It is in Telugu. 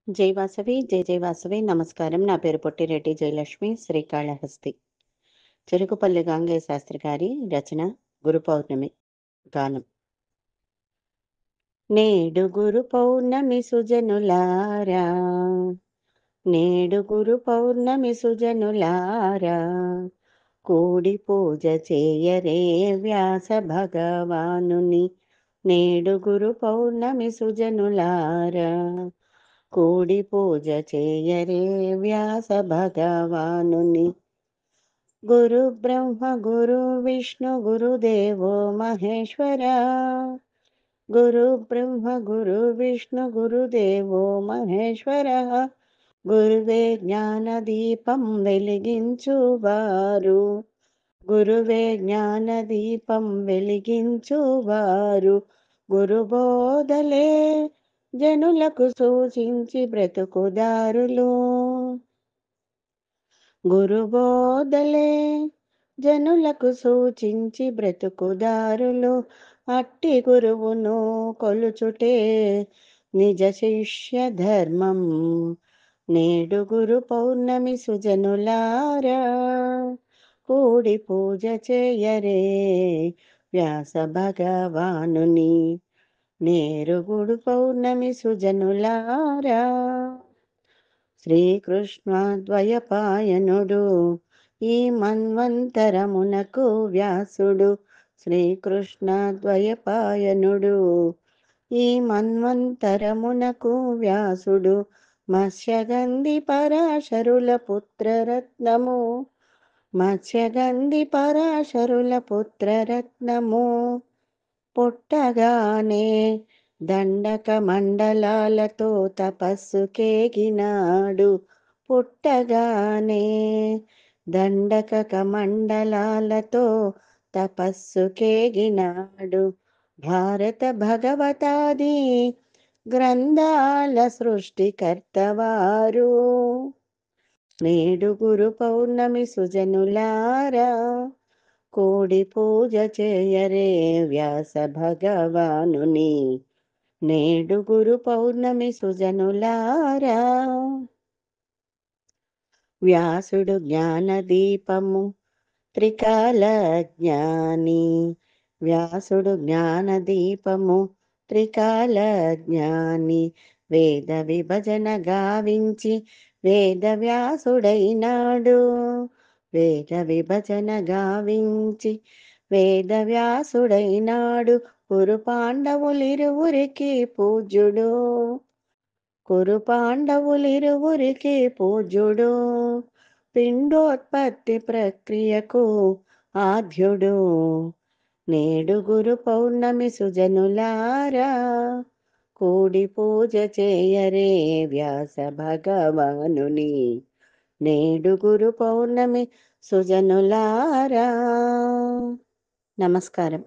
జై వాసవి జై జై వాసవి నమస్కారం. నా పేరు పొట్టిరెడ్డి జయలక్ష్మి, శ్రీకాళహస్తి. చెరుకుపల్లి గాంగయ్య శాస్త్రి గారి రచన. గురు పౌర్ణమి గానం. నేడు గురు పౌర్ణమి సుజనులారా, నేడు గురు పౌర్ణమి సుజనులారా, కూడి పూజ చేయరే వ్యాస భగవానుని. నేడు గురు పౌర్ణమి సుజనులారా, కూడి పూజ చేయరే వ్యాస భగవానుని. గురు బ్రహ్మ గురు విష్ణు గురుదేవో మహేశ్వర, గురు బ్రహ్మ గురు విష్ణు గురుదేవో మహేశ్వర, గురువే జ్ఞాన దీపం వెలిగించువారు, గురువే జ్ఞాన దీపం వెలిగించువారు, గురుబోధలే జనులకు సూచించి బ్రతుకుదారులు, గురుబోధలే జనులకు సూచించి బ్రతుకుదారులు. అట్టి గురువును కొలుచుటే నిజ శిష్య ధర్మం. నేడు గురు పౌర్ణమి సుజనులారా, కూడి పూజ చేయరే వ్యాస భగవానుని. నేరు గురు పౌర్ణమి సుజనులారా, శ్రీకృష్ణద్వయపాయనుడు ఈ మన్వంతరమునకు వ్యాసుడు. శ్రీకృష్ణద్వయపాయనుడు ఈ మన్వంతరమునకు వ్యాసుడు. మత్స్యగంధి పరాశరుల పుత్రరత్నము, మత్స్యగంధి పరాశరుల పుత్రరత్నము. పుట్టగానే దండక మండలాలతో తపస్సుకేగినాడు, పుట్టగానే దండక మండలాలతో తపస్సుకేగినాడు. భారత భగవతాది గ్రంథాల సృష్టికర్తవారు. నేడు గురు పౌర్ణమి సుజనులారా, కూడి పూజ చేయరే వ్యాస భగవానుని. నేడు గురు పౌర్ణమి సుజనులారా, వ్యాసుడు జ్ఞాన దీపము త్రికాల జ్ఞాని, వ్యాసుడు జ్ఞాన దీపము త్రికాల జ్ఞాని. వేద విభజన గావించి వేద వ్యాసుడైనాడు, వేద విభజన గావించి వేద వ్యాసుడైనాడు. కురు పాండవులిరువురికి పూజ్యుడు, కురు పాండవులిరువురికి పూజ్యుడు. పిండోత్పత్తి ప్రక్రియకు ఆద్యుడు. నేడు గురు పౌర్ణమి సుజనులారా, కూడి పూజ చేయరే వ్యాస భగవానుని. నేడు గురు పౌర్ణమి సుజనులారా. నమస్కారం.